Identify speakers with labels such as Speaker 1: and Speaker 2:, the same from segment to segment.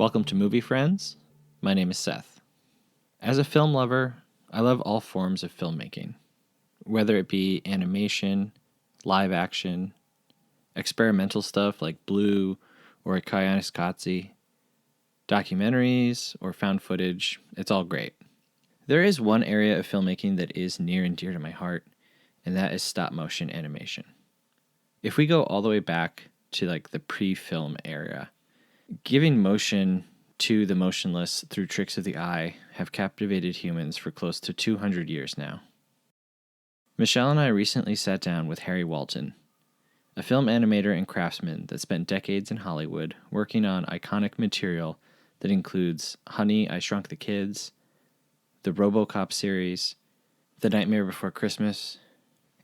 Speaker 1: Welcome to Movie Friends. My name is Seth. As a film lover, I love all forms of filmmaking, whether it be animation, live action, experimental stuff like Blue or Koyaanisqatsi, documentaries or found footage. It's all great. There is one area of filmmaking that is near and dear to my heart, and that is stop motion animation. If we go all the way back to like the pre-film era, giving motion to the motionless through tricks of the eye have captivated humans for close to 200 years now. Michelle and I recently sat down with Harry Walton, a film animator and craftsman that spent decades in Hollywood working on iconic material that includes Honey, I Shrunk the Kids, the Robocop series, The Nightmare Before Christmas,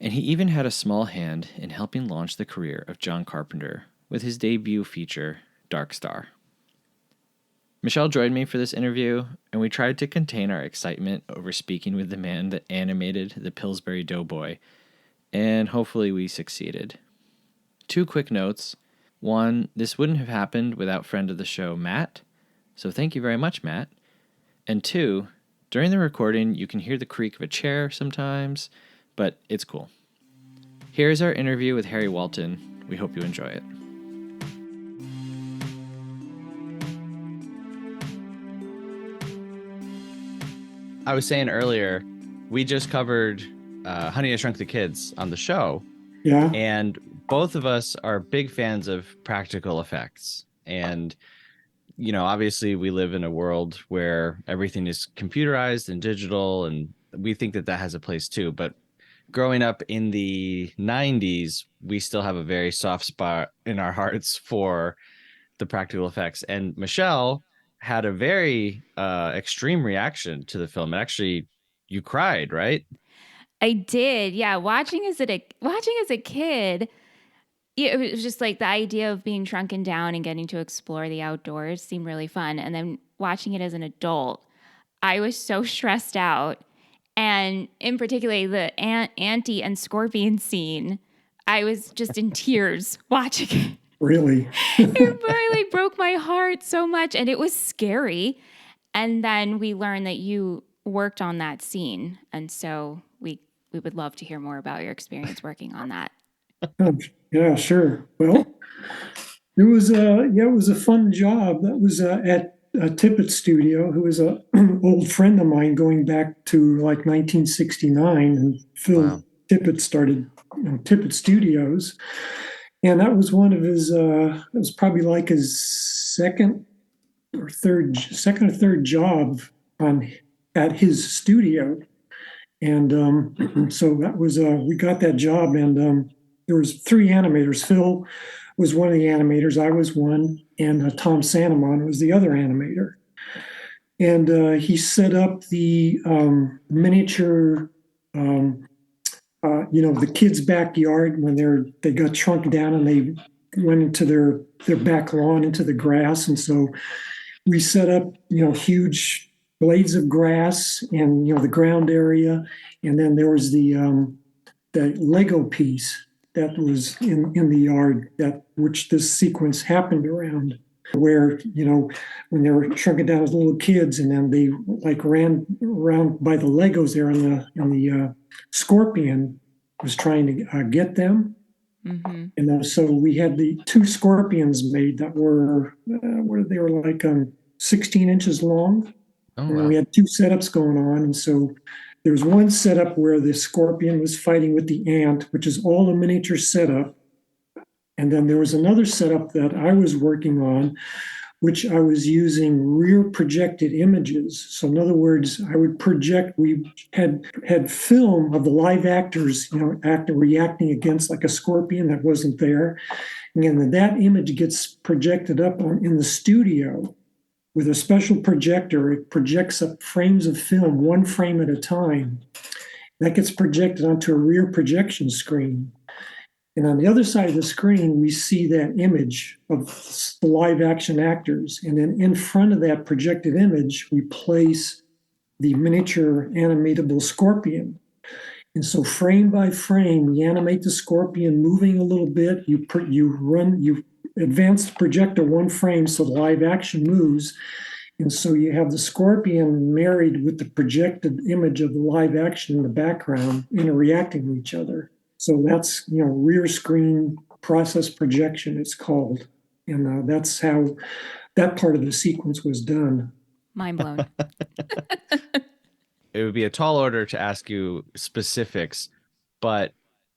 Speaker 1: and he even had a small hand in helping launch the career of John Carpenter with his debut feature, Dark Star. Michelle joined me for this interview, and we tried to contain our excitement over speaking with the man that animated the Pillsbury Doughboy, and hopefully we succeeded. 2 quick notes. 1, this wouldn't have happened without friend of the show, Matt, so thank you very much, Matt. And 2, during the recording, you can hear the creak of a chair sometimes, but it's cool. Here's our interview with Harry Walton. We hope you enjoy it. I was saying earlier, we just covered Honey, I Shrunk the Kids on the show.
Speaker 2: Yeah.
Speaker 1: And both of us are big fans of practical effects. And, you know, obviously we live in a world where everything is computerized and digital, and we think that that has a place too. But growing up in the 90s, we still have a very soft spot in our hearts for the practical effects. And Michelle had a very extreme reaction to the film. Actually, you cried, right?
Speaker 3: I did. Yeah. Watching as a kid, it was just like the idea of being shrunken down and getting to explore the outdoors seemed really fun. And then watching it as an adult, I was so stressed out. And in particular, the Auntie and Scorpion scene, I was just in tears watching it.
Speaker 2: Really?
Speaker 3: It really broke my heart so much. And it was scary. And then we learned that you worked on that scene. And so we would love to hear more about your experience working on that.
Speaker 2: Yeah, sure. Well, it was a fun job. That was at Tippet Studio, who was an old friend of mine going back to like 1969. And Phil Tippet started Tippet Studios. And that was one of his, it was probably like his second or third job at his studio. And so that was, we got that job, and there was 3 animators. Phil was one of the animators, I was one, and Tom Sanamon was the other animator. And he set up the miniature, the kids' backyard when they got shrunk down and they went into their back lawn into the grass. And so we set up, huge blades of grass and, the ground area. And then there was the Lego piece that was in the yard which this sequence happened around, where, when they were shrunken down as little kids, and then they like ran around by the Legos there, and the scorpion was trying to get them.
Speaker 3: Mm-hmm.
Speaker 2: And so we had the 2 scorpions made that were they were like 16 inches long.
Speaker 1: Oh, wow.
Speaker 2: And we had 2 setups going on. And so there was one setup where the scorpion was fighting with the ant, which is all a miniature setup. And then there was another setup that I was working on, which I was using rear projected images. So in other words, I would project, we had film of the live actors, reacting against like a scorpion that wasn't there. And then that image gets projected up in the studio with a special projector. It projects up frames of film, 1 frame at a time. That gets projected onto a rear projection screen. And on the other side of the screen, we see that image of the live action actors. And then in front of that projected image, we place the miniature animatable scorpion. And so frame by frame, we animate the scorpion moving a little bit. You advance the projector one frame so the live action moves. And so you have the scorpion married with the projected image of the live action in the background interacting with each other. So that's, rear screen process projection, it's called. And that's how that part of the sequence was done.
Speaker 3: Mind blown.
Speaker 1: It would be a tall order to ask you specifics, but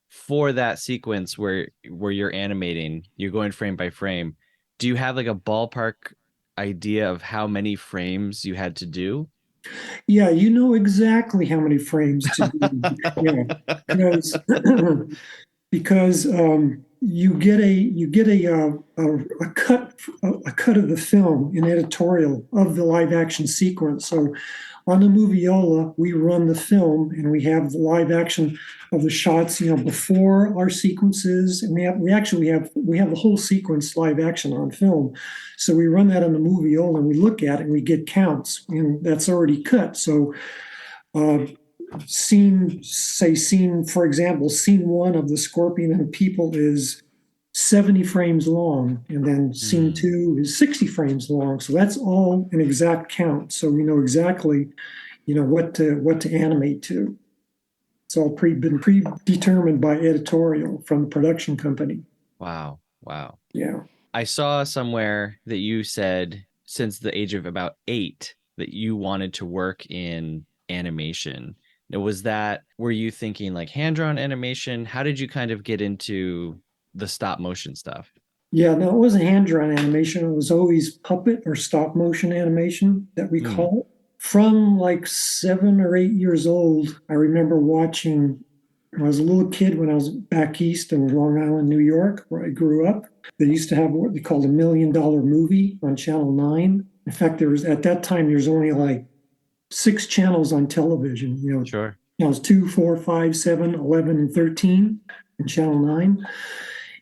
Speaker 1: for that sequence where you're animating, you're going frame by frame, do you have like a ballpark idea of how many frames you had to do?
Speaker 2: Yeah, you know exactly how many frames to do. Yeah, because you get a cut of the film in editorial of the live action sequence. So on the Moviola, we run the film and we have the live action of the shots, before our sequences, and we have the whole sequence live action on film. So we run that on the Moviola and we look at it and we get counts, and that's already cut. So scene, for example, scene one of the scorpion and people is 70 frames long, and then scene two is 60 frames long. So that's all an exact count. So we know exactly, what to animate to. It's all been predetermined by editorial from the production company.
Speaker 1: Wow.
Speaker 2: Yeah.
Speaker 1: I saw somewhere that you said since the age of about 8 that you wanted to work in animation. Now, were you thinking like hand-drawn animation? How did you kind of get into the stop motion stuff?
Speaker 2: Yeah, no, it wasn't hand-drawn animation. It was always puppet or stop motion animation that we call it. From like 7 or 8 years old, I remember watching, when I was a little kid, when I was back east in Long Island, New York, where I grew up. They used to have what they called $1 Million Movie on Channel 9. In fact, at that time, there's only like 6 channels on television,
Speaker 1: Sure.
Speaker 2: Channels 2, 4, 5, 7, 11, and 13 in Channel 9.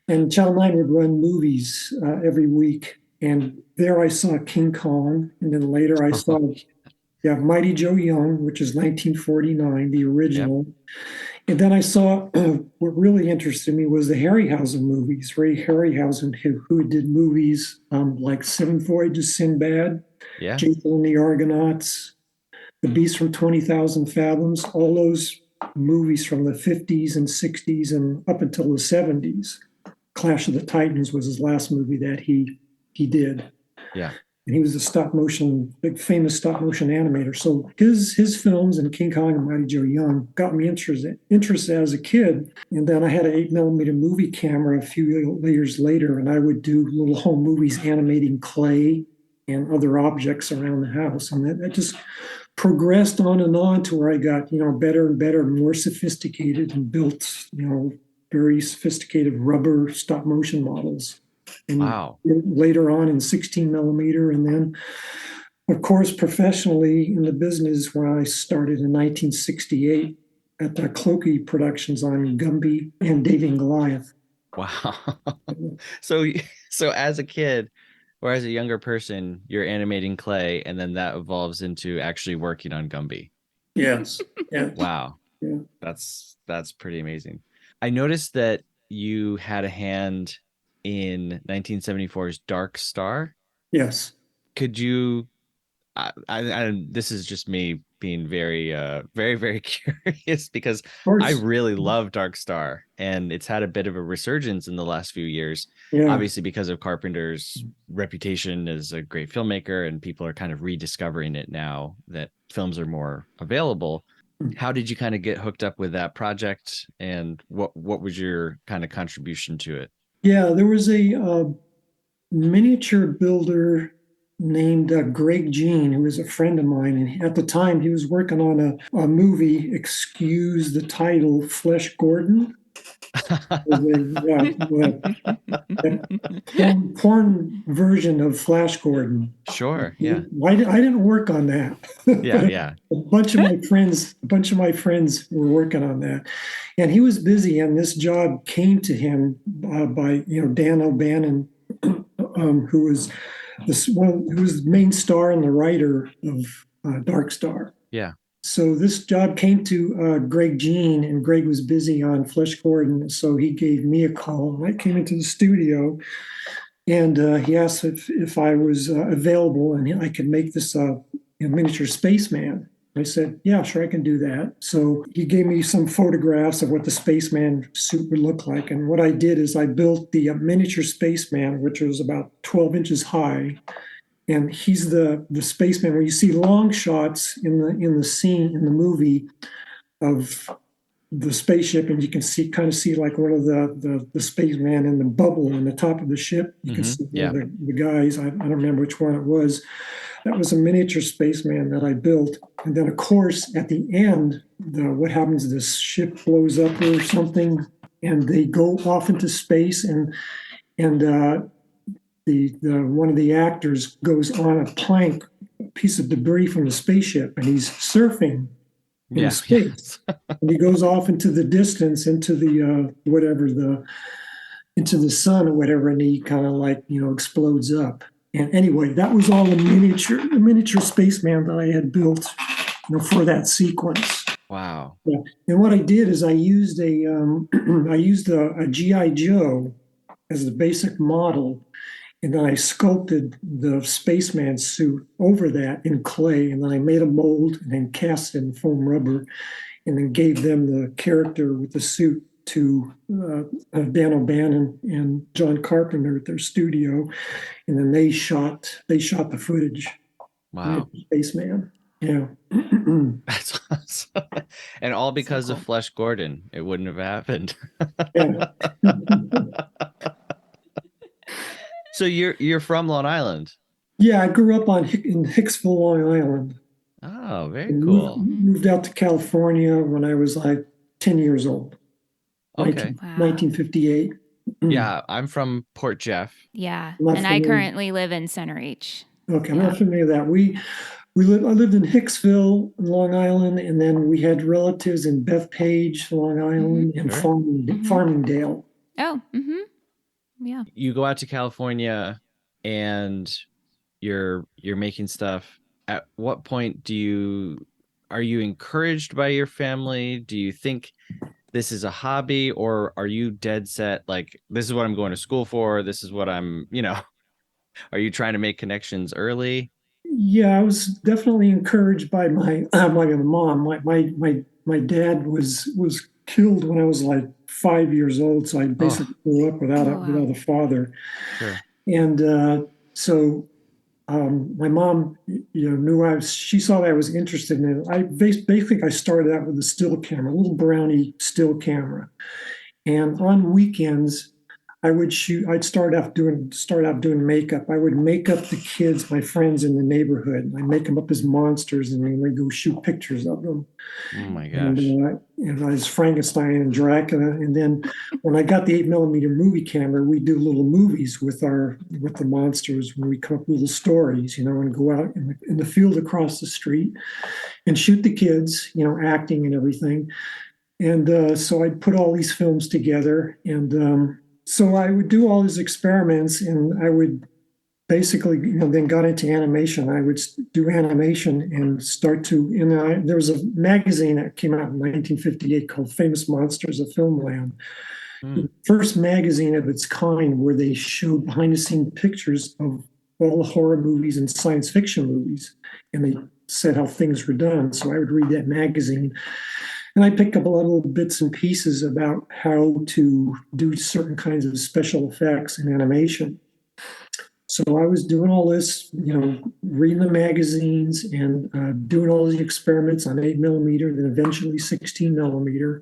Speaker 2: And Channel 9 would run movies every week. And there I saw King Kong. And then later I saw Mighty Joe Young, which is 1949, the original. Yep. And then I saw what really interested me was the Harryhausen movies. Ray Harryhausen, who did movies like Seven Voyages Sinbad, Jason and the Argonauts, The Beast from 20,000 Fathoms, all those movies from the 50s and 60s and up until the 70s. Clash of the Titans was his last movie that he did.
Speaker 1: Yeah.
Speaker 2: And he was a big famous stop motion animator. So his films and King Kong and Mighty Joe Young got me interested as a kid. And then I had an 8mm movie camera a few years later, and I would do little home movies animating clay and other objects around the house. And that just progressed on to where I got, better and better, more sophisticated, and built, very sophisticated rubber stop motion models. And
Speaker 1: wow.
Speaker 2: Later on in 16mm, and then, of course, professionally in the business where I started in 1968 at the Clokey Productions on Gumby and David and Goliath.
Speaker 1: Wow. So as a kid or as a younger person, you're animating clay, and then that evolves into actually working on Gumby.
Speaker 2: Yes. Yeah.
Speaker 1: Wow.
Speaker 2: Yeah.
Speaker 1: That's pretty amazing. I noticed that you had a hand in 1974's Dark Star.
Speaker 2: Yes.
Speaker 1: Could you, this is just me being very, very, very curious, because I really love Dark Star, and it's had a bit of a resurgence in the last few years, obviously because of Carpenter's reputation as a great filmmaker, and people are kind of rediscovering it now that films are more available. How did you kind of get hooked up with that project, and what was your kind of contribution to it?
Speaker 2: Yeah, there was a miniature builder named Greg Jean, who was a friend of mine. And at the time, he was working on a movie, excuse the title, Flesh Gordon. Porn version of Flash Gordon.
Speaker 1: Sure, yeah.
Speaker 2: I didn't work on that.
Speaker 1: Yeah.
Speaker 2: A bunch of my friends were working on that, and he was busy. And this job came to him by Dan O'Bannon, who was the main star and the writer of Dark Star.
Speaker 1: Yeah.
Speaker 2: So this job came to Greg Jean, and Greg was busy on Flesh Gordon. So he gave me a call, and I came into the studio, And he asked if I was available and I could make this miniature spaceman. I said, yeah, sure, I can do that. So he gave me some photographs of what the spaceman suit would look like. And what I did is I built the miniature spaceman, which was about 12 inches high. And he's the spaceman where you see long shots in the scene in the movie of the spaceship, and you can kind of see like one of the spaceman in the bubble on the top of the ship. You can see one of the guys. I don't remember which one it was. That was a miniature spaceman that I built. And then, of course, at the end, what happens is this ship blows up or something, and they go off into space, and the one of the actors goes on a plank, a piece of debris from the spaceship, and he's surfing in space. And he goes off into the distance, into the into the sun or whatever, and he kind of like explodes up. And anyway, that was all a miniature spaceman that I had built, for that sequence.
Speaker 1: Wow.
Speaker 2: Yeah. And what I did is I used a GI Joe as the basic model, and then I sculpted the spaceman suit over that in clay, and then I made a mold and then cast it in foam rubber, and then gave them the character with the suit to Dan O'Bannon and John Carpenter at their studio, and then they shot the footage.
Speaker 1: Wow,
Speaker 2: spaceman, yeah.
Speaker 1: That's awesome, and all because of Flesh Gordon. It wouldn't have happened.
Speaker 2: Yeah.
Speaker 1: So you're from Long Island?
Speaker 2: Yeah, I grew up in Hicksville, Long Island.
Speaker 1: Oh, very cool.
Speaker 2: Moved out to California when I was like 10 years old.
Speaker 1: Okay.
Speaker 2: 1958.
Speaker 1: Yeah, I'm from Port Jeff.
Speaker 3: Yeah, and I currently live in Center H.
Speaker 2: Okay, I'm not familiar with that. I lived in Hicksville, Long Island, and then we had relatives in Bethpage, Long Island, and Farmingdale.
Speaker 3: Oh, yeah.
Speaker 1: You go out to California, and you're making stuff. At what point are you encouraged by your family? Do you think this is a hobby, or are you dead set like this is what I'm going to school for? This is what I'm, are you trying to make connections early?
Speaker 2: Yeah, I was definitely encouraged by my mom. My dad was killed when I was like 5 years old, so I basically grew up without a father.
Speaker 1: Sure.
Speaker 2: And so my mom, knew she saw that I was interested in it. I started out with a still camera, a little brownie still camera, and on weekends I would shoot. I'd start out doing makeup. I would make up the kids, my friends in the neighborhood. I'd make them up as monsters, and then we'd go shoot pictures of them.
Speaker 1: Oh my gosh!
Speaker 2: And I was Frankenstein and Dracula. And then when I got the 8mm movie camera, we'd do little movies with the monsters. When we come up with little stories, and go out in the field across the street and shoot the kids, acting and everything. And so I'd put all these films together, and so I would do all these experiments, and I would basically, then got into animation. I would do animation and start to, there was a magazine that came out in 1958 called Famous Monsters of Filmland. The first magazine of its kind where they showed behind the scenes pictures of all the horror movies and science fiction movies. And they said how things were done. So I would read that magazine. And I picked up a lot of little bits and pieces about how to do certain kinds of special effects in animation. So I was doing all this, reading the magazines and doing all the experiments on 8mm, then eventually 16mm.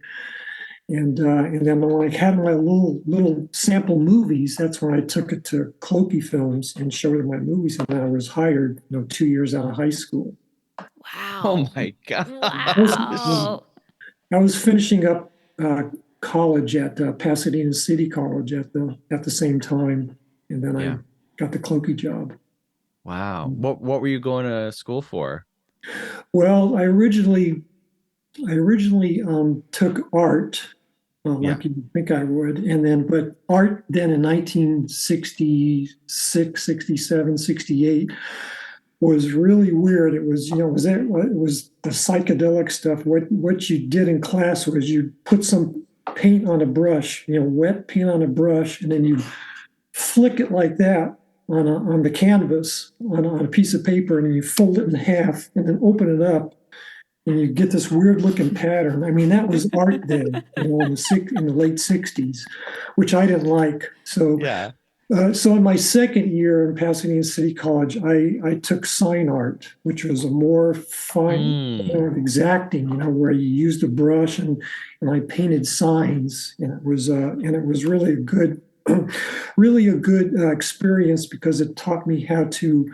Speaker 2: And then when I had my little sample movies, that's when I took it to Clokey Films and showed them my movies. And then I was hired, 2 years out of high school.
Speaker 3: Wow.
Speaker 1: Oh my God.
Speaker 3: Wow.
Speaker 2: I was finishing up college at Pasadena City College at the same time, and then I got the Clokey job.
Speaker 1: Wow. What were you going to school for?
Speaker 2: Well, I originally took art, like you think I would, but art then in 1966, 67, 68 was really weird. It was, it was the psychedelic stuff. What you did in class was you put some paint on a brush, wet paint on a brush, and then you flick it like that on the canvas on a piece of paper, and you fold it in half, and then open it up, and you get this weird looking pattern. I mean, that was art then, in the late '60s, which I didn't like. So
Speaker 1: Yeah.
Speaker 2: So in my second year in Pasadena City College, I took sign art, which was a more fine, exacting, where you used a brush and I painted signs, and it was really a good, really a good experience because it taught me how to,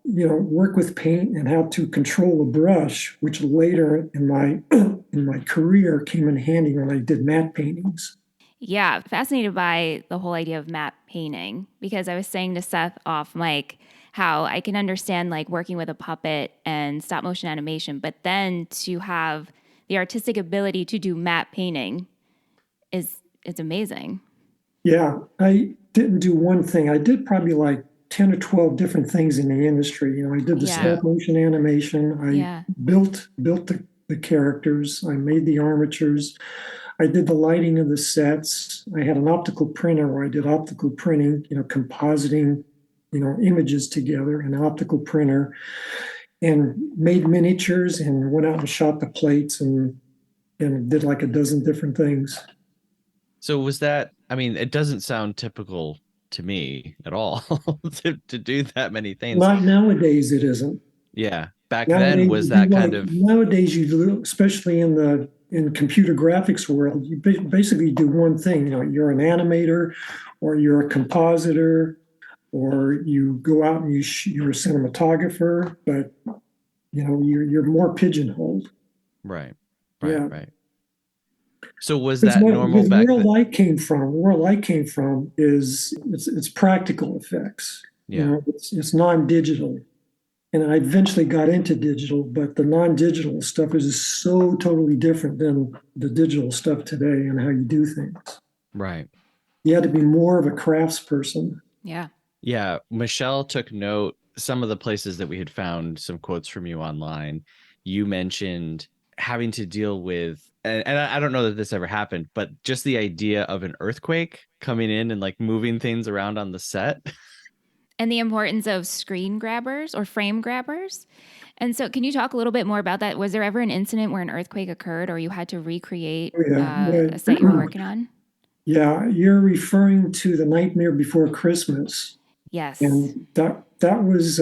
Speaker 2: work with paint and how to control a brush, which later in my in my career came in handy when I did matte paintings.
Speaker 3: Yeah, fascinated by the whole idea of matte painting because I was saying to Seth off mic how I can understand like working with a puppet and stop motion animation, but then to have the artistic ability to do matte painting it's amazing.
Speaker 2: Yeah, I didn't do one thing. I did probably like 10 or 12 different things in the industry. I did the stop motion animation. I built the characters. I made the armatures. I did the lighting of the sets. I had an optical printer where I did optical printing, compositing, images together, an optical printer, and made miniatures and went out and shot the plates and did like a dozen different things.
Speaker 1: So was that, I mean, it doesn't sound typical to me at all to do that many things.
Speaker 2: Not nowadays, it isn't.
Speaker 1: Yeah. Back then was that kind of.
Speaker 2: Nowadays, you do, especially in computer graphics world, you basically do one thing. You're an animator, or you're a compositor, or you go out and you're a cinematographer, but you're more pigeonholed.
Speaker 1: Right.
Speaker 2: Yeah.
Speaker 1: Right. So was that normal back then?
Speaker 2: Where I came from is it's practical effects.
Speaker 1: Yeah.
Speaker 2: It's non-digital. And I eventually got into digital, but the non-digital stuff is just so totally different than the digital stuff today and how you do things.
Speaker 1: Right.
Speaker 2: You had to be more of a craftsperson.
Speaker 3: Yeah.
Speaker 1: Yeah. Michelle took note, some of the places that we had found some quotes from you online. You mentioned having to deal with, and I don't know that this ever happened, but just the idea of an earthquake coming in and like moving things around on the set.
Speaker 3: And the importance of screen grabbers or frame grabbers. And so can you talk a little bit more about that? Was there ever an incident where an earthquake occurred or you had to recreate a set you were working on?
Speaker 2: Yeah, you're referring to The Nightmare Before Christmas.
Speaker 3: Yes.
Speaker 2: And that was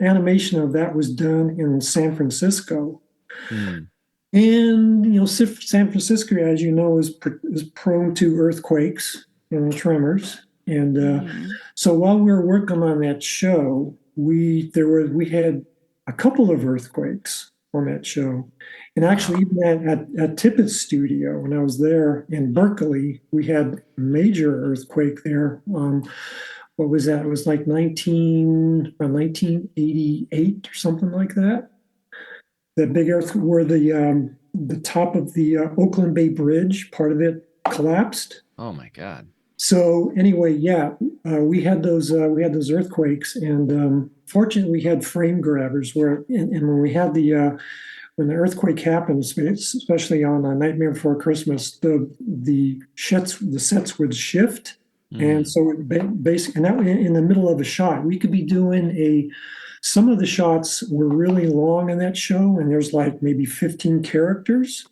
Speaker 2: animation of that was done in San Francisco. And San Francisco, as you know, is prone to earthquakes and tremors. And so while we were working on that show, we had a couple of earthquakes on that show. And actually, even at Tippett's studio, when I was there in Berkeley, we had a major earthquake there. What was that? It was like 1988 or something like that. That big earthquake where the top of the Oakland Bay Bridge, part of it collapsed.
Speaker 1: Oh my God.
Speaker 2: So anyway, we had those earthquakes, and fortunately, we had frame grabbers. And when we had when the earthquake happened, especially on A Nightmare Before Christmas, the sets would shift, and so basically, and that in the middle of a shot, we could be doing some of the shots were really long in that show, and there's like maybe 15 characters,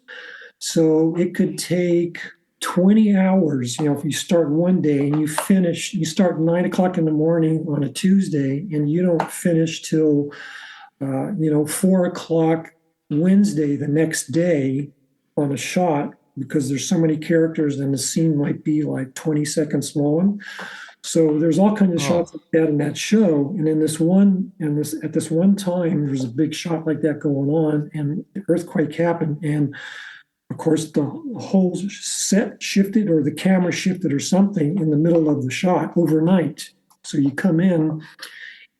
Speaker 2: so it could take 20 hours, if you start one day and you start 9:00 in the morning on a Tuesday and you don't finish till, 4:00 Wednesday the next day on a shot because there's so many characters and the scene might be like 20 seconds long. So there's all kinds of shots like that in that show. And at this one time, there's a big shot like that going on and the earthquake happened. And of course, the whole set shifted or the camera shifted or something in the middle of the shot overnight. So you come in,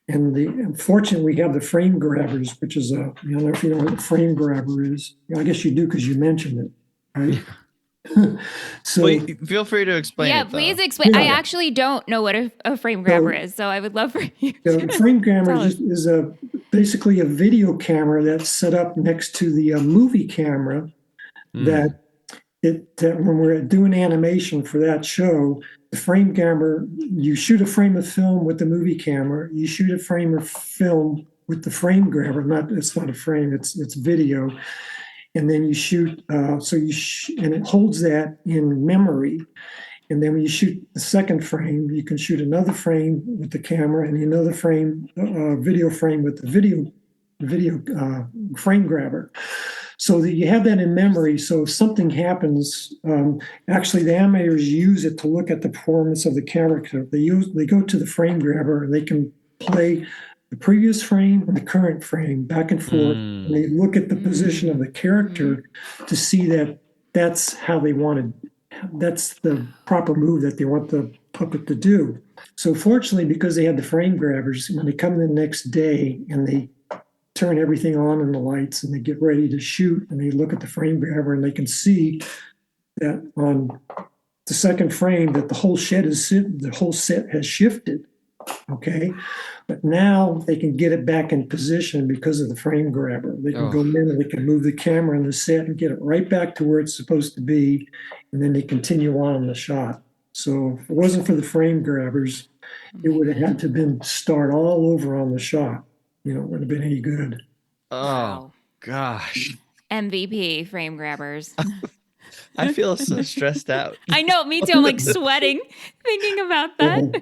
Speaker 2: and unfortunately, we have the frame grabbers, which is I don't know if you know what a frame grabber is. I guess you do because you mentioned it, right?
Speaker 1: So feel free to explain.
Speaker 3: Yeah, please explain. Yeah. I actually don't know what a frame grabber is, so I would love for you.
Speaker 2: A frame grabber is basically a video camera that's set up next to the movie camera. That when we're doing animation for that show, the frame camera, you shoot a frame of film with the movie camera, you shoot a frame of film with the frame grabber. It's not a frame, it's video. And then you shoot, and it holds that in memory. And then when you shoot the second frame, you can shoot another frame with the camera and another frame, video frame with the video frame grabber. So that you have that in memory. So if something happens, actually the animators use it to look at the performance of the character. They go to the frame grabber and they can play the previous frame and the current frame back and forth. And they look at the position of the character to see that that's how they wanted. That's the proper move that they want the puppet to do. So fortunately, because they had the frame grabbers, when they come in the next day and they turn everything on in the lights and they get ready to shoot and they look at the frame grabber and they can see that on the second frame that the whole set has shifted. Okay. But now they can get it back in position because of the frame grabber. They can go in and they can move the camera in the set and get it right back to where it's supposed to be. And then they continue on in the shot. So if it wasn't for the frame grabbers, it would have had to have been start all over on the shot. It wouldn't have been any good.
Speaker 4: Oh, gosh.
Speaker 3: MVP frame grabbers.
Speaker 4: I feel so stressed out.
Speaker 3: I know, me too. I'm like sweating thinking about that.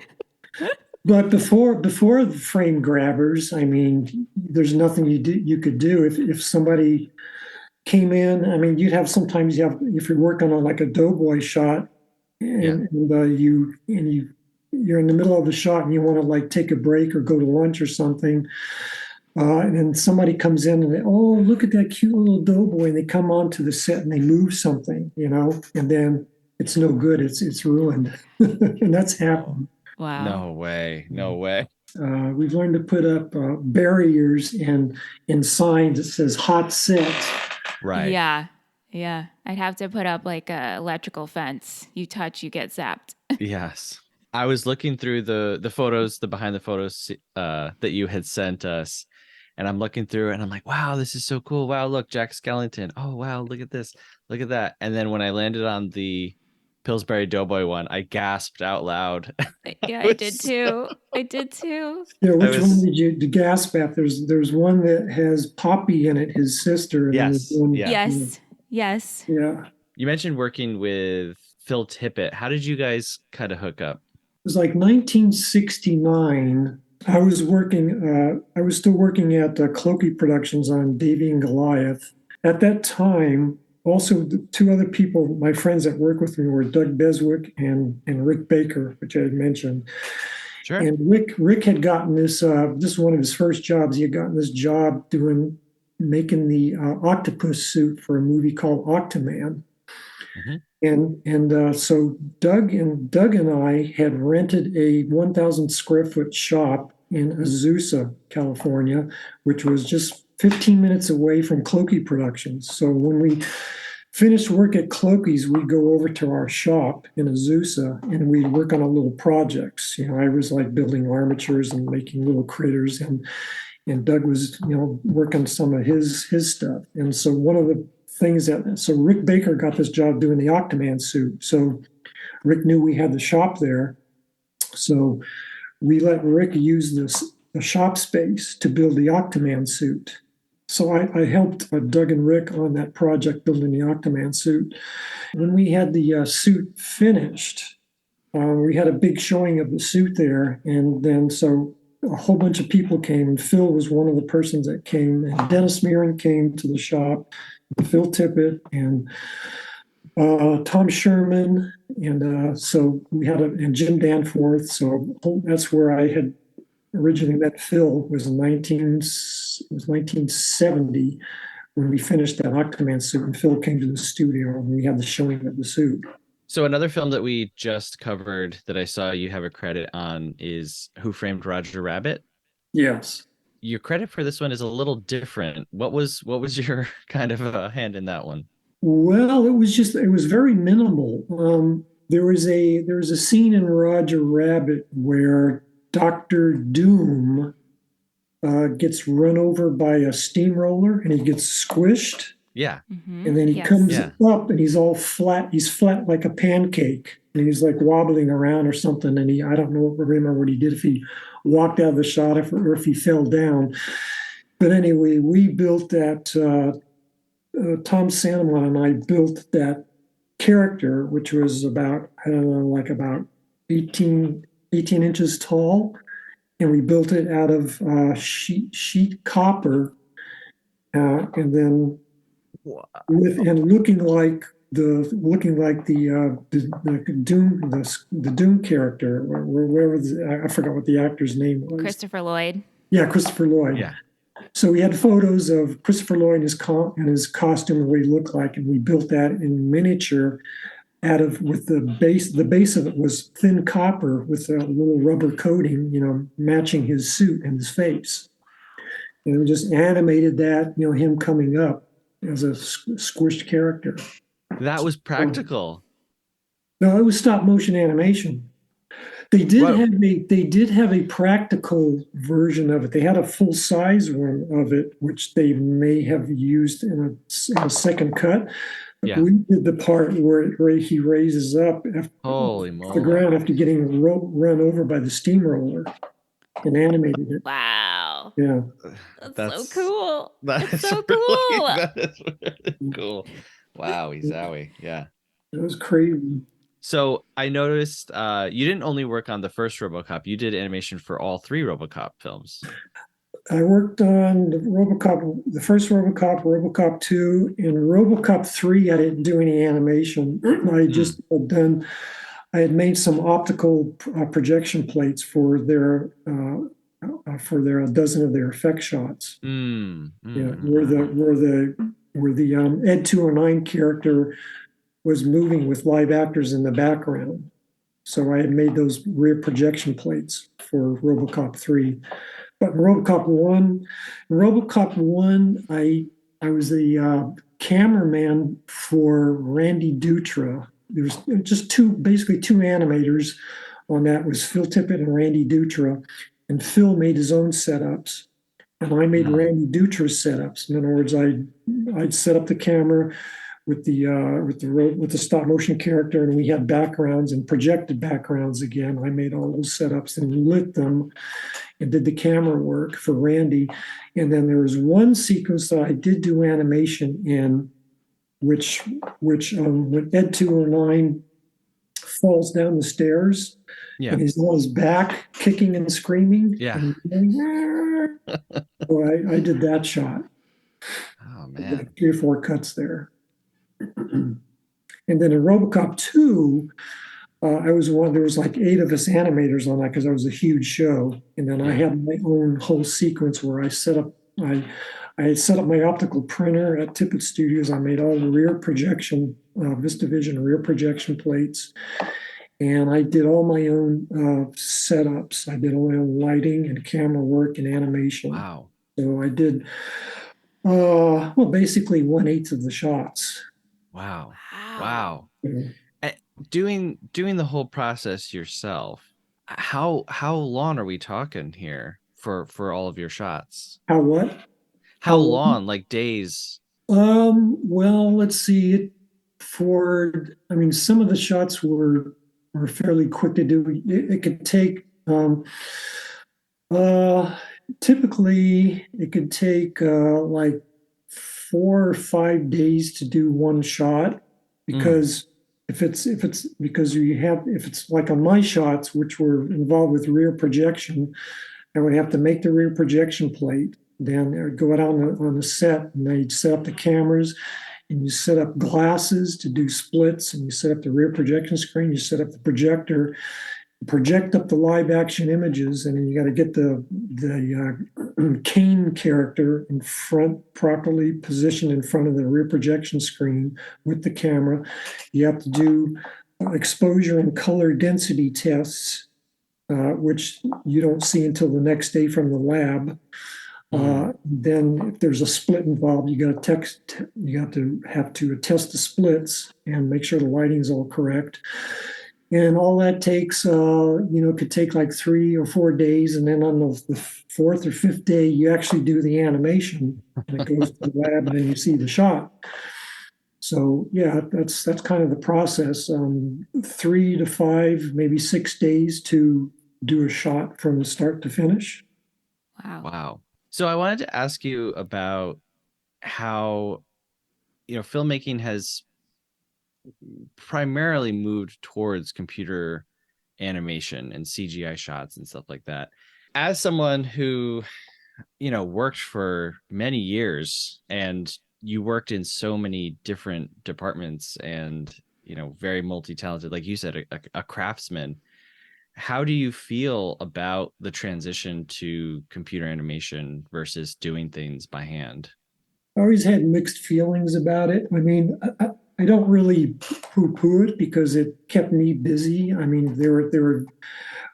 Speaker 2: But before the frame grabbers, I mean, there's nothing you could do if somebody came in. I mean, sometimes if you're working on like a Doughboy shot, and you're in the middle of the shot and you want to like take a break or go to lunch or something, and then somebody comes in and look at that cute little Doughboy, and they come onto the set and they move something, and then it's no good. It's ruined, and that's happened.
Speaker 3: Wow.
Speaker 4: No way.
Speaker 2: We've learned to put up barriers and signs that says hot set.
Speaker 4: Right.
Speaker 3: Yeah. I'd have to put up like a electrical fence. You touch, you get zapped.
Speaker 4: Yes. I was looking through the photos, the behind the photos that you had sent us. And I'm looking through and I'm like, wow, this is so cool. Wow, look, Jack Skellington. Oh, wow, look at this. Look at that. And then when I landed on the Pillsbury Doughboy one, I gasped out loud.
Speaker 3: Yeah, I did too.
Speaker 2: Yeah, which one did you gasp at? There's one that has Poppy in it, his sister. And
Speaker 4: yes.
Speaker 3: Yes.
Speaker 2: Yeah.
Speaker 4: You mentioned working with Phil Tippet. How did you guys kind of hook up?
Speaker 2: It was like 1969. I was still working at Clokey Productions on Davy and Goliath. At that time, also, the two other people, my friends that work with me, were Doug Beswick and Rick Baker, which I had mentioned.
Speaker 4: Sure.
Speaker 2: And Rick had gotten this is one of his first jobs. He had gotten this job making the octopus suit for a movie called Octoman. Mm-hmm. So Doug and I had rented a 1,000 square foot shop in Azusa, California, which was just 15 minutes away from Clokey Productions. So when we finished work at Clokey's, we'd go over to our shop in Azusa and we'd work on little projects. I was like building armatures and making little critters, and Doug was, working some of his stuff. And so one of the things so Rick Baker got this job doing the Octoman suit. So Rick knew we had the shop there. So we let Rick use the shop space to build the Octoman suit. So I helped Doug and Rick on that project building the Octoman suit. When we had the suit finished, we had a big showing of the suit there. And then so a whole bunch of people came. And Phil was one of the persons that came. And Dennis Mirren came to the shop, Phil Tippet, and Tom Sherman. And so we had and Jim Danforth. So that's where I had originally met Phil. Was 1970 when we finished that Octoman suit, and Phil came to the studio and we had the showing of the suit.
Speaker 4: So another film that we just covered that I saw you have a credit on is Who Framed Roger Rabbit?
Speaker 2: Yes.
Speaker 4: Your credit for this one is a little different. What was your kind of hand in that one?
Speaker 2: Well, it was very minimal. There was a scene in Roger Rabbit where Dr. Doom gets run over by a steamroller and he gets squished.
Speaker 4: Yeah.
Speaker 2: And then he comes up and he's all flat. He's flat like a pancake. and he's like wobbling around or something. And I don't remember what he did, if he walked out of the shot or if he fell down. But anyway, we built that, Tom Santamon and I built that character, which was about, I don't know, like about 18 inches tall. And we built it out of sheet copper, and then looking like the Doom character, wherever I forgot what the actor's name was.
Speaker 3: Christopher Lloyd.
Speaker 2: Yeah, Christopher Lloyd.
Speaker 4: Yeah.
Speaker 2: So we had photos of Christopher Lloyd and his costume and what he looked like, and we built that in miniature with the base. The base of it was thin copper with a little rubber coating, matching his suit and his face. And we just animated that, him coming up as a squished character.
Speaker 4: That was practical.
Speaker 2: No, it was stop motion animation. They did have a practical version of it. They had a full size one of it, which they may have used in a second cut.
Speaker 4: Yeah.
Speaker 2: We did the part where he raises up
Speaker 4: Holy
Speaker 2: off
Speaker 4: moly.
Speaker 2: the ground after getting run over by the steamroller, and animated it.
Speaker 3: Wow.
Speaker 2: Yeah.
Speaker 3: That's so cool.
Speaker 4: That's
Speaker 3: so
Speaker 4: really,
Speaker 3: cool.
Speaker 4: that is really cool. Wow, zowie. Yeah.
Speaker 2: It was crazy.
Speaker 4: So I noticed you didn't only work on the first Robocop, you did animation for all 3 Robocop films.
Speaker 2: I worked on the first Robocop, Robocop 2, and Robocop 3. I didn't do any animation. I had made some optical projection plates for their a dozen of their effect shots. Yeah, where the Ed 209 character was moving with live actors in the background. So I had made those rear projection plates for Robocop 3. But in Robocop 1, I was the cameraman for Randy Dutra. There was just basically two animators on that. It was Phil Tippet and Randy Dutra. And Phil made his own setups, and I made Randy Dutra's setups. In other words, I'd set up the camera with the stop motion character, and we had backgrounds and projected backgrounds again. I made all those setups and lit them and did the camera work for Randy. And then there was one sequence that I did do animation in, which when Ed 209 falls down the stairs, and he's on his back kicking and screaming.
Speaker 4: Yeah.
Speaker 2: So I did that shot.
Speaker 4: Oh man.
Speaker 2: 3 or 4 cuts there. And then in Robocop 2, there was like 8 of us animators on that because that was a huge show. And then I had my own whole sequence where I had set up my optical printer at Tippet Studios. I made all the rear projection, VistaVision rear projection plates. And I did all my own setups. I did all my own lighting and camera work and animation.
Speaker 4: Wow.
Speaker 2: So I did, basically 1/8 of the shots.
Speaker 4: Wow. Yeah. Doing the whole process yourself, how long are we talking here for all of your shots?
Speaker 2: How what?
Speaker 4: How long? Like days?
Speaker 2: Well, let's see. Some of the shots were fairly quick to do. It could take typically it could take like 4 or 5 days to do one shot, because if it's like on my shots, which were involved with rear projection, I would have to make the rear projection plate. Then I would go out on the set, and they'd set up the cameras, and you set up glasses to do splits, and you set up the rear projection screen, you set up the projector, project up the live action images, and then you got to get the Kane character in front, properly positioned in front of the rear projection screen with the camera. You have to do exposure and color density tests, which you don't see until the next day from the lab. Then if there's a split involved, you have to test the splits and make sure the lighting's all correct. And all that takes, could take like 3 or 4 days. And then on the 4th or 5th day, you actually do the animation, and it goes to the lab, and then you see the shot. So yeah, that's kind of the process. 3 to 5, maybe 6 days to do a shot from start to finish.
Speaker 3: Wow.
Speaker 4: Wow. So I wanted to ask you about how, filmmaking has primarily moved towards computer animation and CGI shots and stuff like that. As someone who, worked for many years, and you worked in so many different departments and, very multi-talented, like you said, a craftsman. How do you feel about the transition to computer animation versus doing things by hand?
Speaker 2: I always had mixed feelings about it. I mean, I don't really poo-poo it because it kept me busy. I mean, there were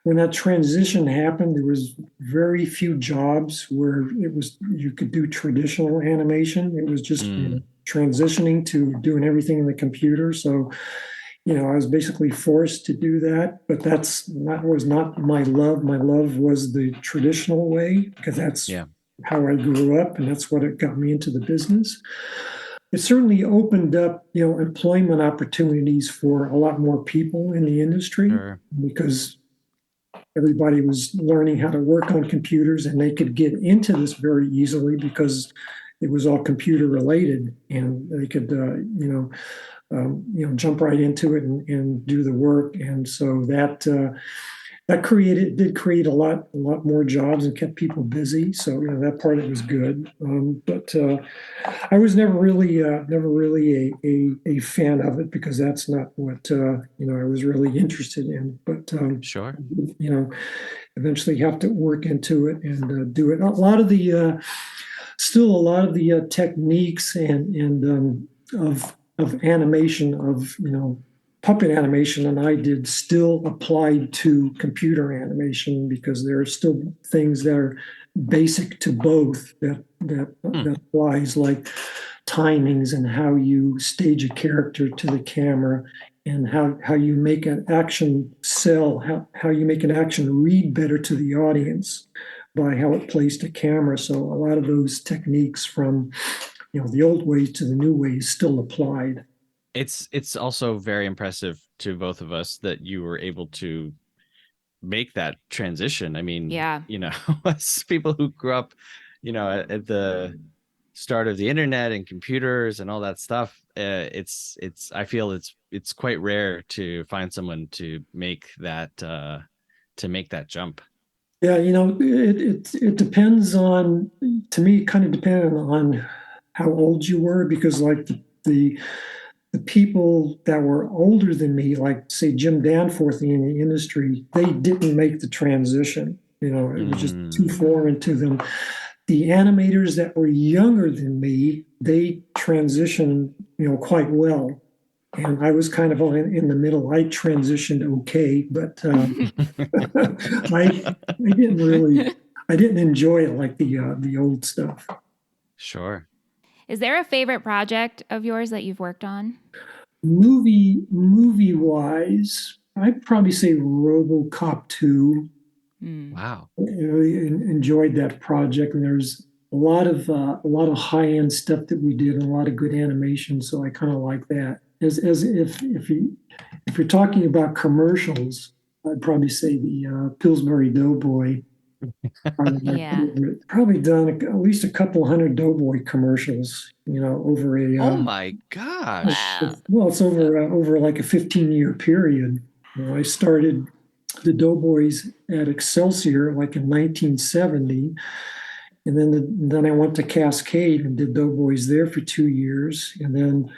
Speaker 2: when that transition happened, there was very few jobs where you could do traditional animation. It was just transitioning to doing everything in the computer. So, I was basically forced to do that. But that was not my love. My love was the traditional way because that's how I grew up, and that's what it got me into the business. It certainly opened up, employment opportunities for a lot more people in the industry because everybody was learning how to work on computers, and they could get into this very easily because it was all computer related, and they could, jump right into it and do the work. And so that did create a lot more jobs and kept people busy. So that part of it was good. But I was never really a fan of it because that's not what I was really interested in. But
Speaker 4: Sure.
Speaker 2: Eventually have to work into it and do it. A lot of the still a lot of the techniques and of animation of puppet animation and I did still applied to computer animation because there are still things that are basic to both that applies, like timings and how you stage a character to the camera and how you make an action sell, how you make an action read better to the audience by how it plays to camera. So a lot of those techniques from the old ways to the new ways still applied.
Speaker 4: It's also very impressive to both of us that you were able to make that transition. I mean, as people who grew up, at the start of the internet and computers and all that stuff, I feel it's quite rare to find someone to make that jump.
Speaker 2: Yeah, it depends on, to me, it kind of depended on how old you were, because like the people that were older than me, like say Jim Danforth in the industry, they didn't make the transition. It was just too foreign to them. The animators that were younger than me, they transitioned, quite well. And I was kind of in the middle. I transitioned okay, but I didn't enjoy it like the old stuff.
Speaker 4: Sure.
Speaker 3: Is there a favorite project of yours that you've worked on?
Speaker 2: Movie wise, I'd probably say RoboCop 2.
Speaker 4: Wow.
Speaker 2: I really enjoyed that project, and there's a lot of high end stuff that we did and a lot of good animation. So I kind of like that. As if you're talking about commercials, I'd probably say the Pillsbury Doughboy. Probably done at least a couple hundred Doughboy commercials, over a.
Speaker 4: Oh my gosh!
Speaker 2: Well, it's over like a 15-year period. I started the Doughboys at Excelsior like in 1970, and then I went to Cascade and did Doughboys there for 2 years, and then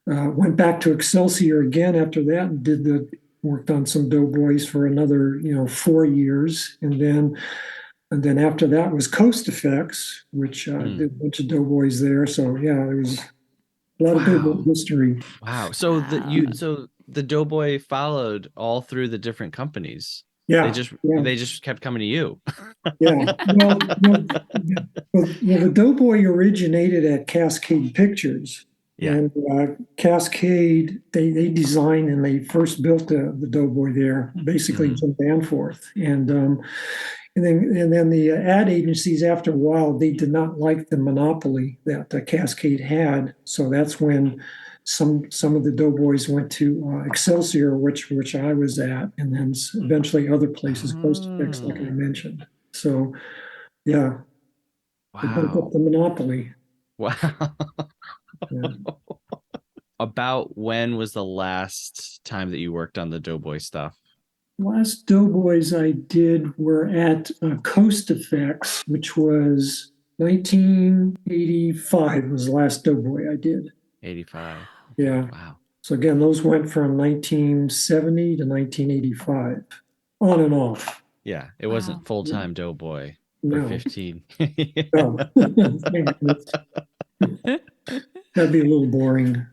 Speaker 2: went back to Excelsior again after that and worked on some Doughboys for another 4 years, and then after that was Coast Effects, which did a bunch of Doughboys there. So yeah, there was a lot of Doughboy history.
Speaker 4: Wow. So the Doughboy followed all through the different companies.
Speaker 2: Yeah.
Speaker 4: They just kept coming to you.
Speaker 2: Yeah. Well, the Doughboy originated at Cascade Pictures.
Speaker 4: Yeah.
Speaker 2: And Cascade, they designed and they first built the Doughboy there, basically Jim Danforth. And then the ad agencies, after a while, they did not like the monopoly that Cascade had. So that's when some of the Doughboys went to Excelsior, which I was at, and then eventually other places, Post-Fix, like I mentioned. So, yeah, they broke
Speaker 4: Wow.
Speaker 2: up the monopoly.
Speaker 4: Wow.
Speaker 2: Yeah.
Speaker 4: About when was the last time that you worked on the Doughboy stuff?
Speaker 2: Last Doughboys I did were at Coast Effects, which was 1985 was the last Doughboy I did.
Speaker 4: 85.
Speaker 2: Yeah.
Speaker 4: Wow.
Speaker 2: So again, those went from 1970 to 1985, on and off.
Speaker 4: Yeah, it
Speaker 3: Wow.
Speaker 4: wasn't full-time Doughboy
Speaker 2: No.
Speaker 4: for 15.
Speaker 2: No. That'd be a little boring.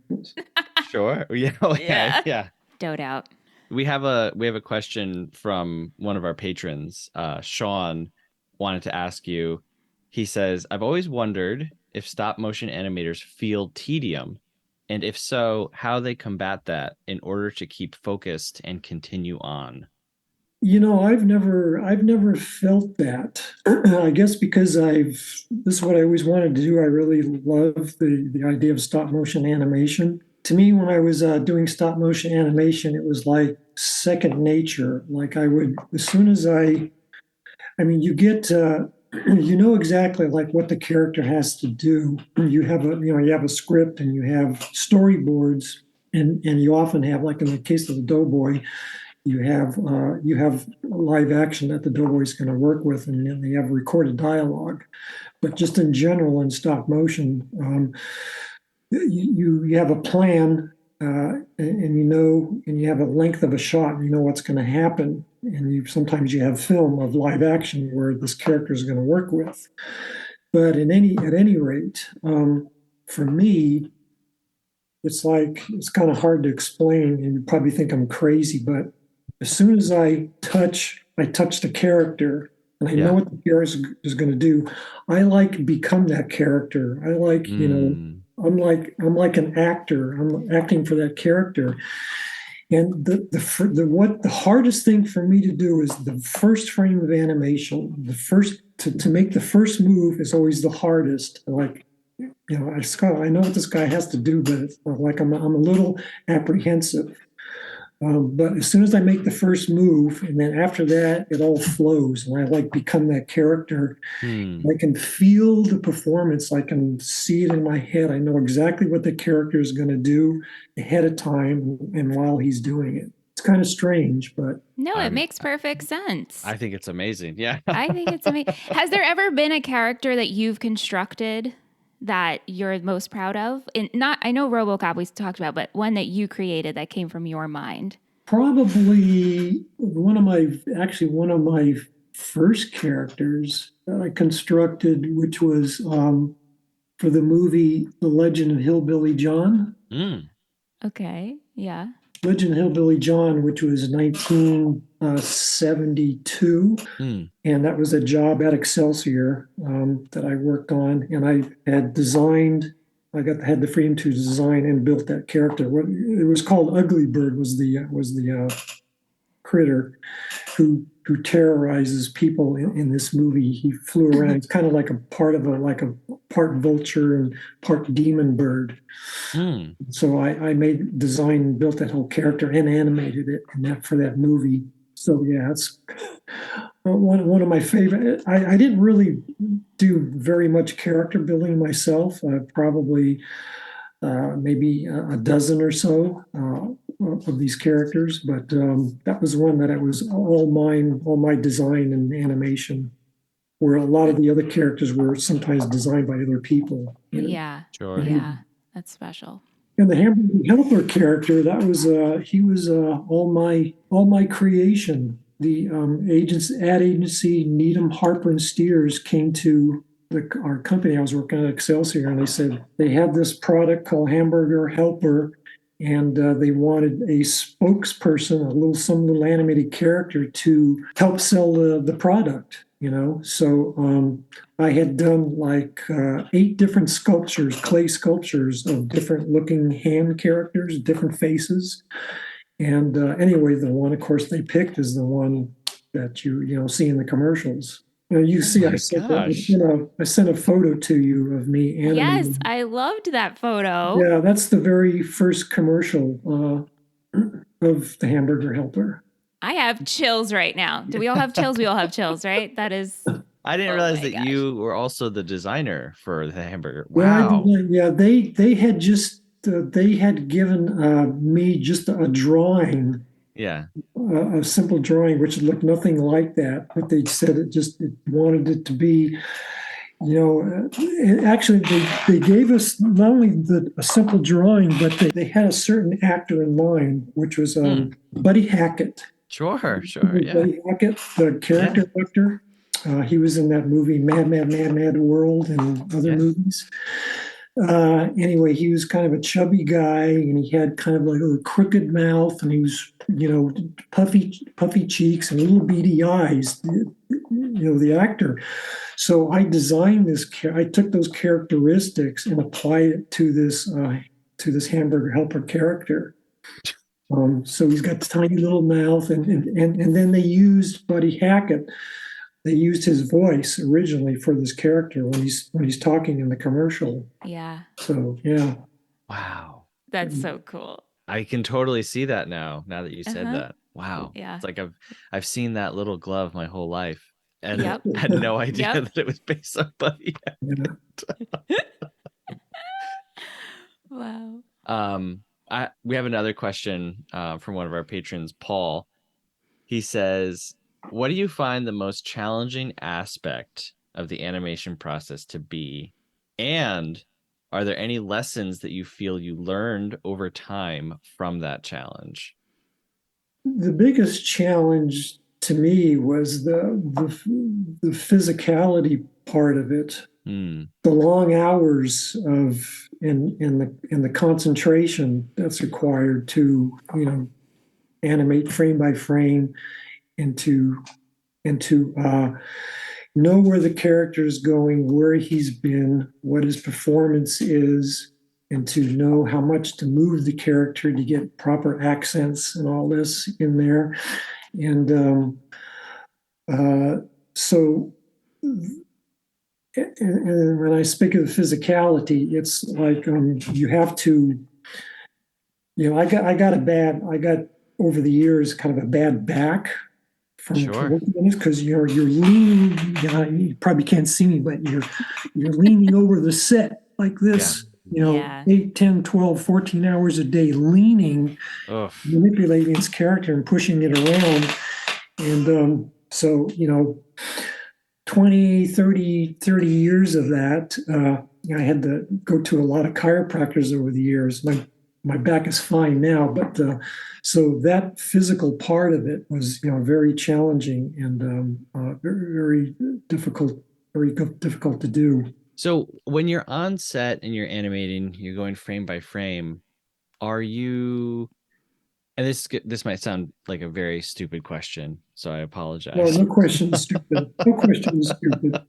Speaker 4: Sure. Yeah. Okay. Yeah.
Speaker 3: Dote out.
Speaker 4: We have a question from one of our patrons. Sean wanted to ask you. He says, "I've always wondered if stop motion animators feel tedium, and if so, how they combat that in order to keep focused and continue on."
Speaker 2: You know, I've never felt that. I guess because this is what I always wanted to do. I really love the idea of stop motion animation. To me, when I was doing stop motion animation, it was like second nature. Like I would, as soon as I mean, you get, you know exactly like what the character has to do. You have a script and you have storyboards, and you often have, like in the case of the Doughboy, you have live action that the Doughboy is going to work with, and then they have recorded dialogue. But just in general, in stop motion, you have a plan, and you have a length of a shot, and you know what's going to happen. And sometimes you have film of live action where this character is going to work with. But at any rate, for me, it's kind of hard to explain, and you probably think I'm crazy, but as soon as I touch the character, and I know what the character is going to do, I become that character. I I'm like an actor. I'm acting for that character. And the hardest thing for me to do is the first frame of animation. The first to make the first move is always the hardest. Like, I know what this guy has to do, but it's like I'm a little apprehensive. But as soon as I make the first move, and then after that, it all flows, and I become that character. I can feel the performance. I can see it in my head. I know exactly what the character is going to do ahead of time, and while he's doing it. It's kind of strange, but
Speaker 3: no, it makes perfect sense.
Speaker 4: I think it's amazing. Yeah,
Speaker 3: I think it's amazing. Has there ever been a character that you've constructed that you're most proud of? I know Robocop we talked about, but one that you created that came from your mind.
Speaker 2: Probably one of my first characters that I constructed, which was for the movie The Legend of Hillbilly John.
Speaker 3: Okay, yeah.
Speaker 2: Legend of Hillbilly John, which was 1972. And that was a job at Excelsior that I worked on. And I had had the freedom to design and built that character. It was called Ugly Bird, was the critter who terrorizes people in this movie. He flew around. It's kind of like a part vulture and part demon bird. So I designed and built that whole character and animated it for that movie. So yeah, it's one of my favorite. I didn't really do very much character building myself. Probably maybe a dozen or so of these characters, but that was one that it was all mine, all my design and animation, where a lot of the other characters were sometimes designed by other people.
Speaker 3: Yeah,
Speaker 4: sure.
Speaker 3: Yeah, that's special.
Speaker 2: And the Hamburger Helper character, that was he was all my creation. The ad agency Needham Harper and Steers came to our company. I was working at Excelsior, and they said they had this product called Hamburger Helper, and they wanted a spokesperson, some little animated character to help sell the product. So I had done 8 different clay sculptures of different looking hand characters, different faces. And anyway, the one, of course, they picked is the one that you see in the commercials. You see,
Speaker 4: my gosh.
Speaker 2: I sent a photo to you of me animating.
Speaker 3: Yes, I loved that photo.
Speaker 2: Yeah, that's the very first commercial of the Hamburger Helper.
Speaker 3: I have chills right now. Do we all have chills? We all have chills, right? That is.
Speaker 4: I didn't
Speaker 3: Oh
Speaker 4: realize
Speaker 3: my
Speaker 4: that
Speaker 3: gosh.
Speaker 4: you were also the designer for the hamburger.
Speaker 2: Yeah, I
Speaker 4: Wow.
Speaker 2: did, yeah, they had just they had given me just a drawing,
Speaker 4: Yeah.
Speaker 2: a simple drawing, which looked nothing like that. But they said it wanted it to be, actually they gave us not only a simple drawing, but they had a certain actor in mind, which was Buddy Hackett.
Speaker 4: Sure. Yeah.
Speaker 2: Buddy Hackett, the character actor. He was in that movie Mad World and other movies. Anyway, he was kind of a chubby guy, and he had kind of like a crooked mouth, and he was, puffy cheeks and little beady eyes. The actor. So I designed this. I took those characteristics and applied it to this Hamburger Helper character. So he's got the tiny little mouth, and then they used Buddy Hackett. They used his voice originally for this character when he's talking in the commercial.
Speaker 3: Yeah.
Speaker 2: So yeah.
Speaker 4: Wow.
Speaker 3: That's so cool.
Speaker 4: I can totally see that now that you said that. Wow.
Speaker 3: Yeah.
Speaker 4: It's like I've seen that little glove my whole life and
Speaker 3: Yep.
Speaker 4: had no idea that it was based on Buddy.
Speaker 3: Wow.
Speaker 4: We have another question from one of our patrons, Paul. He says, what do you find the most challenging aspect of the animation process to be? And are there any lessons that you feel you learned over time from that challenge?
Speaker 2: The biggest challenge to me was the physicality part of it. The long hours of in the concentration that's required to animate frame by frame and to know where the character is going, where he's been, what his performance is, and to know how much to move the character to get proper accents and all this in there. And so and when I speak of the physicality, it's like you have to, I got over the years kind of a bad back from working on this because you're leaning. You probably can't see me, but you're leaning over the set like this. 8, 10, 12, 14 hours a day leaning, manipulating its character and pushing it around. And so 20, 30 years of that. I had to go to a lot of chiropractors over the years. My back is fine now, but so that physical part of it was very challenging and very difficult to do.
Speaker 4: So when you're on set and you're animating, you're going frame by frame. Are you? And this might sound like a very stupid question, so I apologize.
Speaker 2: Well, no question is stupid. No question is stupid.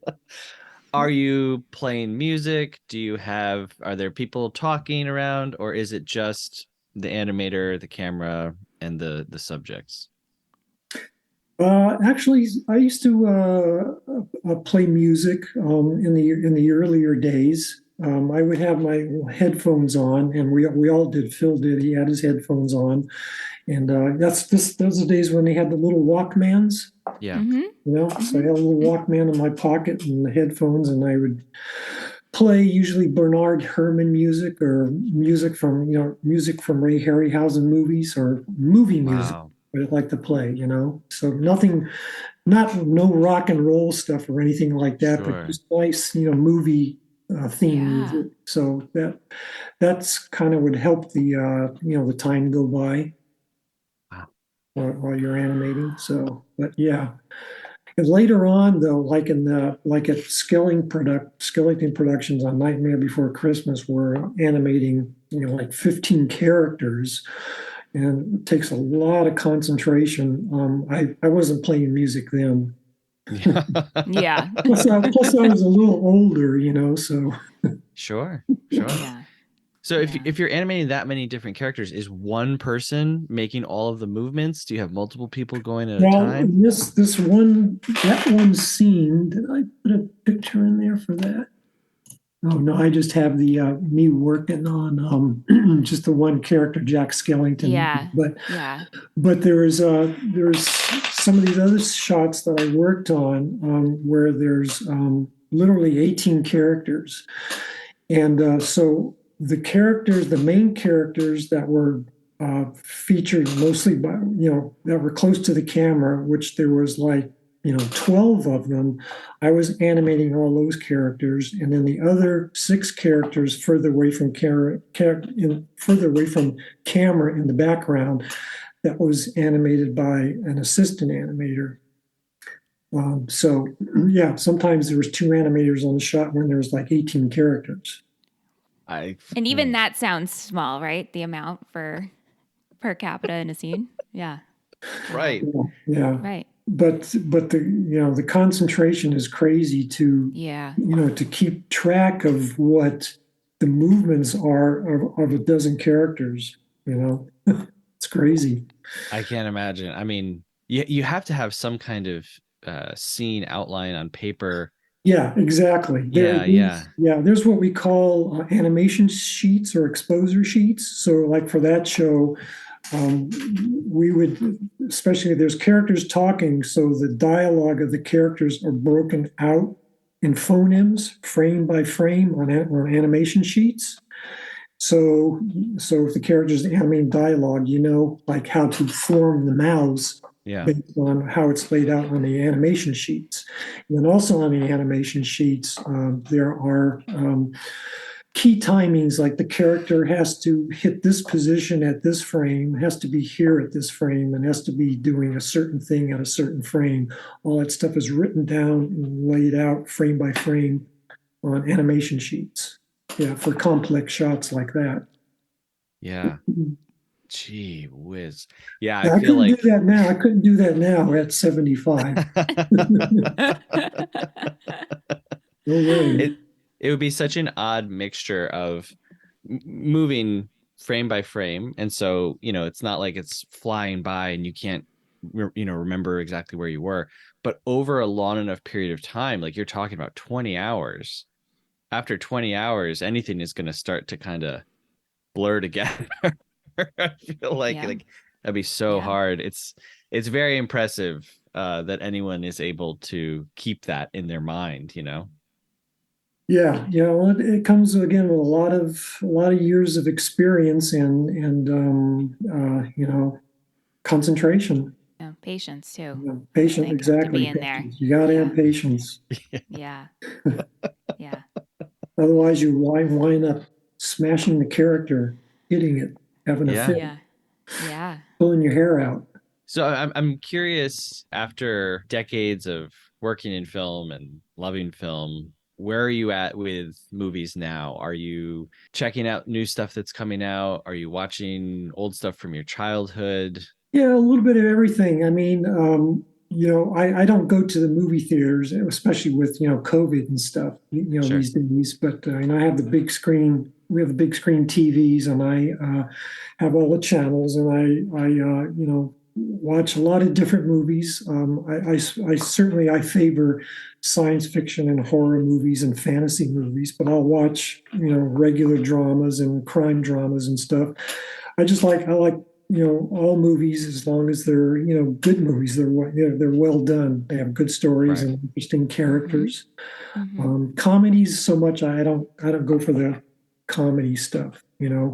Speaker 4: Are you playing music? Are there people talking around, or is it just the animator, the camera, and the subjects?
Speaker 2: Actually, I used to play music in the earlier days. I would have my headphones on, and we all did. Phil did. He had his headphones on, and those are the days when they had the little Walkmans.
Speaker 4: Yeah.
Speaker 3: Mm-hmm.
Speaker 2: So I had a little Walkman in my pocket and the headphones, and I would play usually Bernard Herrmann music or music from Ray Harryhausen movies or movie music.
Speaker 4: Wow.
Speaker 2: I'd like to play, so no rock and roll stuff or anything like that, but just nice, movie theme music. So that's kind of would help the time go by while you're animating. So, but yeah. And later on, though, like at Skellington Productions on Nightmare Before Christmas, we're animating, like 15 characters. And it takes a lot of concentration. I wasn't playing music then.
Speaker 3: Yeah.
Speaker 2: Plus I was a little older, so.
Speaker 4: Sure.
Speaker 3: Yeah.
Speaker 4: So
Speaker 3: Yeah.
Speaker 4: if you're animating that many different characters, is one person making all of the movements? Do you have multiple people going at a
Speaker 2: Well,
Speaker 4: time?
Speaker 2: that one scene, did I put a picture in there for that? Oh no, I just have the me working on just the one character, Jack Skellington.
Speaker 3: Yeah.
Speaker 2: But
Speaker 3: Yeah.
Speaker 2: there's some of these other shots that I worked on where there's literally 18 characters, and so the main characters that were featured mostly by that were close to the camera, which there was like 12 of them. I was animating all those characters, and then the other 6 characters further away from camera in the background, that was animated by an assistant animator. So yeah, sometimes there was 2 animators on the shot when there was like 18 characters.
Speaker 3: And even that sounds small, right? The amount per capita in a scene. Yeah.
Speaker 4: Right.
Speaker 2: Yeah.
Speaker 3: Right.
Speaker 2: But the concentration is crazy to
Speaker 3: Yeah.
Speaker 2: to keep track of what the movements are of a dozen characters. It's crazy.
Speaker 4: I can't imagine. I mean, you have to have some kind of scene outline on paper.
Speaker 2: Yeah, exactly.
Speaker 4: Yeah.
Speaker 2: There's what we call animation sheets or exposure sheets. So, like for that show, we would, especially there's characters talking, so the dialogue of the characters are broken out in phonemes, frame by frame on animation sheets. So if the characters animating dialogue, like how to form the mouths based on how it's laid out on the animation sheets. And then also on the animation sheets, there are key timings, like the character has to hit this position at this frame, has to be here at this frame, and has to be doing a certain thing at a certain frame. All that stuff is written down and laid out frame by frame on animation sheets. Yeah, for complex shots like that.
Speaker 4: Yeah. Gee whiz. Yeah,
Speaker 2: I
Speaker 4: feel
Speaker 2: couldn't
Speaker 4: like
Speaker 2: do that now. I couldn't do that now at 75. No way.
Speaker 4: it would be such an odd mixture of moving frame by frame, and so it's not like it's flying by and you can't remember exactly where you were, but over a long enough period of time, like you're talking about 20 hours. After 20 hours, anything is going to start to kind of blur together. I feel like that'd be so hard. It's very impressive that anyone is able to keep that in their mind.
Speaker 2: Yeah, well, it comes again with a lot of years of experience and concentration.
Speaker 3: Yeah, patience too.
Speaker 2: Yeah, patience, exactly.
Speaker 3: To be in there.
Speaker 2: You got to have patience.
Speaker 3: Yeah. Yeah.
Speaker 2: Otherwise, you wind up smashing the character, hitting it, having a fit,
Speaker 3: Yeah.
Speaker 2: pulling your hair out.
Speaker 4: So I'm curious, after decades of working in film and loving film, where are you at with movies now? Are you checking out new stuff that's coming out? Are you watching old stuff from your childhood?
Speaker 2: Yeah, a little bit of everything. I mean, I don't go to the movie theaters, especially with, COVID and stuff,
Speaker 4: Sure.
Speaker 2: these days. But I have the big screen. We have the big screen TVs, and I have all the channels, and I watch a lot of different movies. I certainly favor science fiction and horror movies and fantasy movies, but I'll watch regular dramas and crime dramas and stuff. I like all movies, as long as they're good movies. They're well done. They have good stories and interesting characters.
Speaker 3: Mm-hmm.
Speaker 2: Comedies, so much I don't go for the comedy stuff.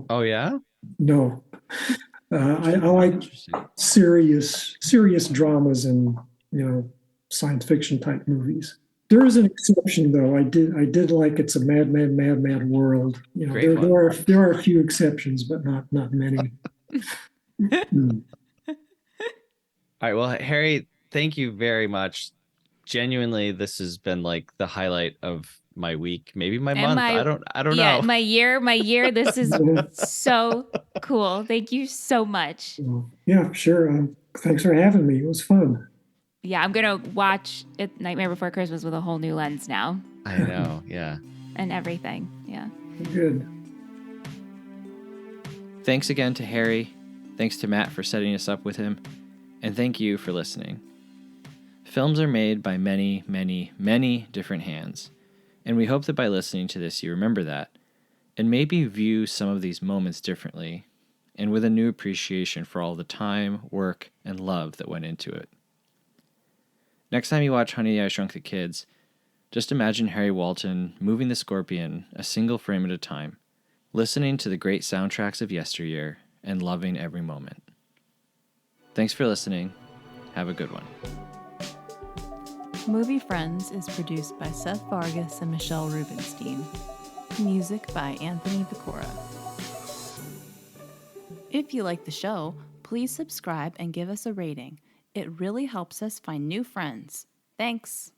Speaker 4: Oh yeah.
Speaker 2: No. I like serious dramas and science fiction type movies. There is an exception, though. I did like It's a Mad, Mad, Mad, Mad World. There are a few exceptions, but not many.
Speaker 4: All right. Well, Harry, thank you very much. Genuinely, this has been like the highlight of my week, maybe my month. I don't know.
Speaker 3: My year. This is so cool. Thank you so much.
Speaker 2: Yeah, sure. Thanks for having me. It was fun.
Speaker 3: Yeah, I'm gonna watch Nightmare Before Christmas with a whole new lens now.
Speaker 4: I know. Yeah.
Speaker 3: And everything. Yeah.
Speaker 2: Good.
Speaker 1: Thanks again to Harry. Thanks to Matt for setting us up with him. And thank you for listening. Films are made by many, many, many different hands. And we hope that by listening to this, you remember that and maybe view some of these moments differently and with a new appreciation for all the time, work, and love that went into it. Next time you watch Honey, I Shrunk the Kids, just imagine Harry Walton moving the scorpion a single frame at a time, listening to the great soundtracks of yesteryear and loving every moment. Thanks for listening. Have a good one.
Speaker 5: Movie Friends is produced by Seth Vargas and Michelle Rubenstein. Music by Anthony Vicora. If you like the show, please subscribe and give us a rating. It really helps us find new friends. Thanks!